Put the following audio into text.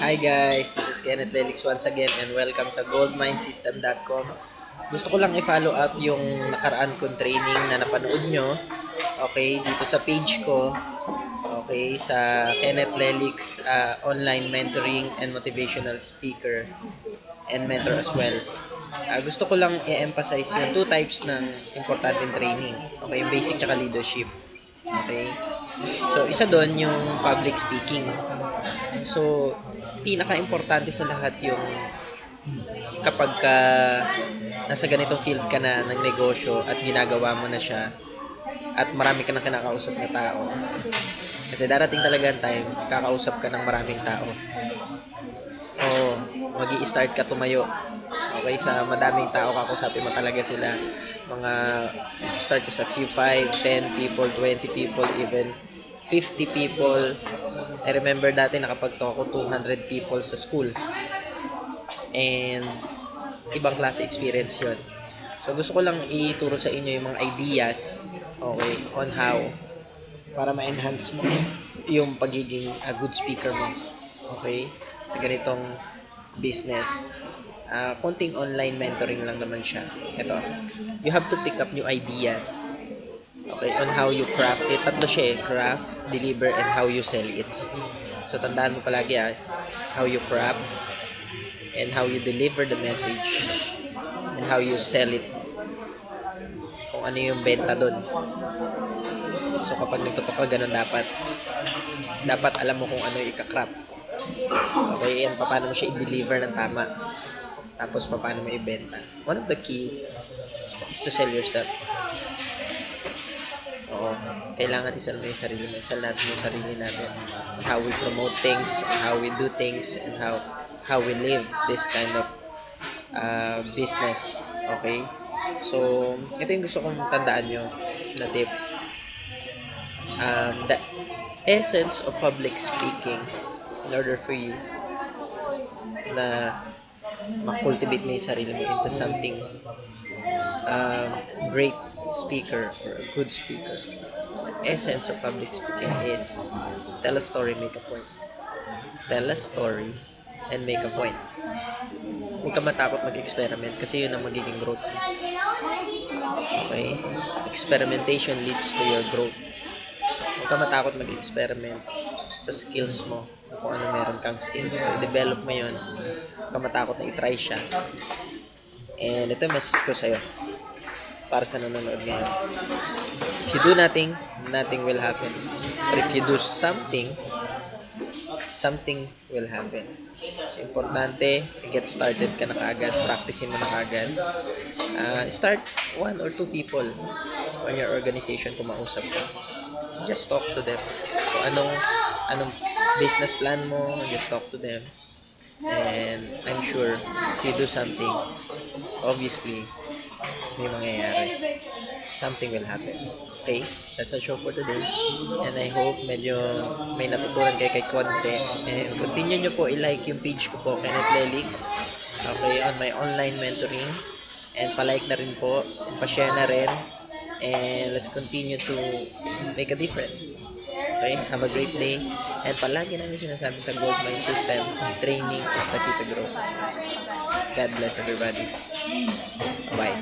Hi guys, this is Kenneth Lelix once again and welcome sa goldminesystem.com. Gusto ko lang i-follow up yung nakaraan kong training na napanood nyo. Okay, dito sa page ko. Okay, sa Kenneth Lelix online mentoring and motivational speaker and mentor as well. Gusto ko lang i-emphasize yung two types ng importanteng training. Okay, basic tsaka leadership. Okay. So, isa doon yung public speaking. So, pinaka-importante sa lahat yung kapag nasa ganitong field ka na ng negosyo at ginagawa mo na siya at marami ka na kinakausap na tao. Kasi darating talaga ang time, kakausap ka ng maraming tao. O, magi-start ka tumayo. Okay, sa madaming tao kakausapin mo talaga sila. Mga start ka sa few 5, 10 people, 20 people, even 50 people. I remember dati nakapag-talk ako 200 people sa school. And ibang klase experience yun. So gusto ko lang ituro sa inyo yung mga ideas, okay, on how para ma-enhance mo yung pagiging good speaker mo. Okay? Sa ganitong business. Konting online mentoring lang naman siya. Ito. You have to pick up new ideas. Okay, on how you craft it. Tatlo siya eh. Craft, deliver, and how you sell it. So, tandaan mo palagi how you craft, and how you deliver the message, and how you sell it. Kung ano yung benta doon. So, kapag nagtutok ka, ganun dapat. Dapat alam mo kung ano yung ika-craft. Okay, and paano mo siya i-deliver ng tama. Tapos, paano mo ibenta. One of the key is to sell yourself. Oo, kailangan isal mo yung sarili mo. Isal natin yung sarili natin. How we promote things, how we do things, and how we live this kind of business. Okay? So, ito yung gusto kong tandaan nyo na tip. The essence of public speaking in order for you na ma-cultivate mo yung sarili mo into something great speaker or a good speaker. The essence of public speaking is tell a story, make a point. Tell a story and make a point. Huwag ka matakot mag-experiment kasi yun ang magiging growth. Okay? Experimentation leads to your growth. Huwag ka matakot mag-experiment sa skills mo kung ano meron kang skills. So, i-develop mo yun. Huwag ka matakot na i-try siya. And ito yung message ko sa'yo para sa nanonood ngayon. If you do nothing, nothing will happen. But if you do something, something will happen. So, importante, get started ka na kaagad, practicein mo na kaagad. Start 1 or 2 people on your organization kung mausap ka. Just talk to them. So, anong business plan mo, just talk to them. And I'm sure if you do something, obviously, may mangyayari. Something will happen. Okay? That's our show for today. And I hope medyo may natutunan kayo kay konti. And continue nyo po i-like yung page ko po, Kenneth Lelix. Okay? On my online mentoring. And pa-like na rin po. And pa-share na rin. And let's continue to make a difference. Okay? Have a great day. And palagi namin sinasabi sa Gold Mine System, training is the key to grow. God bless everybody. Bye.